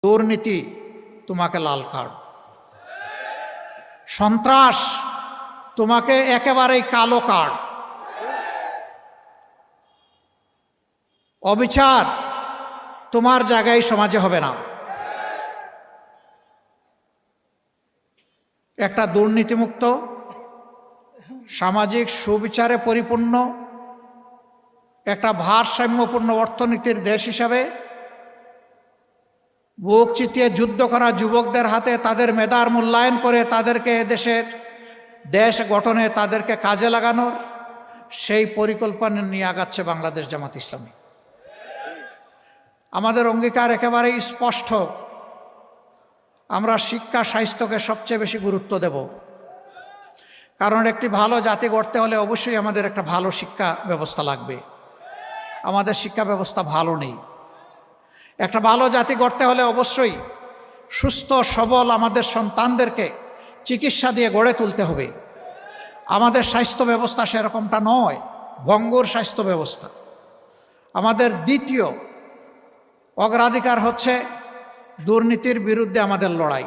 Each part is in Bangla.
দুর্নীতি তোমাকে লাল কার্ড, সন্ত্রাস তোমাকে একেবারেই কালো কার্ড, অবিচার তোমার জায়গায় সমাজে হবে না। একটা দুর্নীতিমুক্ত, সামাজিক সুবিচারে পরিপূর্ণ, একটা ভারসাম্যপূর্ণ অর্থনীতির দেশ হিসাবে বুক চিতিয়ে যুদ্ধ করা যুবকদের হাতে তাদের মেধার মূল্যায়ন করে তাদেরকে দেশের দেশ গঠনে তাদেরকে কাজে লাগানোর সেই পরিকল্পনা নিয়ে আগাচ্ছে বাংলাদেশ জামাত ইসলামী। আমাদের অঙ্গীকার একেবারেই স্পষ্ট, আমরা শিক্ষা স্বাস্থ্যকে সবচেয়ে বেশি গুরুত্ব দেব। কারণ একটি ভালো জাতি গড়তে হলে অবশ্যই আমাদের একটা ভালো শিক্ষা ব্যবস্থা লাগবে। আমাদের শিক্ষা ব্যবস্থা ভালো নেই। একটা ভালো জাতি গড়তে হলে অবশ্যই সুস্থ সবল আমাদের সন্তানদেরকে চিকিৎসা দিয়ে গড়ে তুলতে হবে। আমাদের স্বাস্থ্য ব্যবস্থা সেরকমটা নয়, ভঙ্গুর স্বাস্থ্য ব্যবস্থা। আমাদের দ্বিতীয় অগ্রাধিকার হচ্ছে দুর্নীতির বিরুদ্ধে আমাদের লড়াই।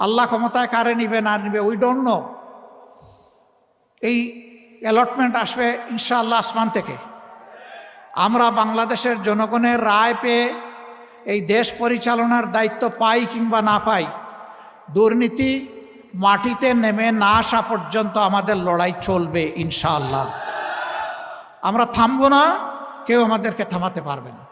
আল্লাহ ক্ষমতায় কারে নিবে না নিবে উই ডোন্ট নো। এই অ্যালটমেন্ট আসবে ইনশাআল্লাহ আসমান থেকে। আমরা বাংলাদেশের জনগণের রায় পেয়ে এই দেশ পরিচালনার দায়িত্ব পাই কিংবা না পাই, দুর্নীতি মাটিতে নেমে না আসা পর্যন্ত আমাদের লড়াই চলবে ইনশাআল্লাহ। আমরা থামবো না, কেউ আমাদেরকে থামাতে পারবে না।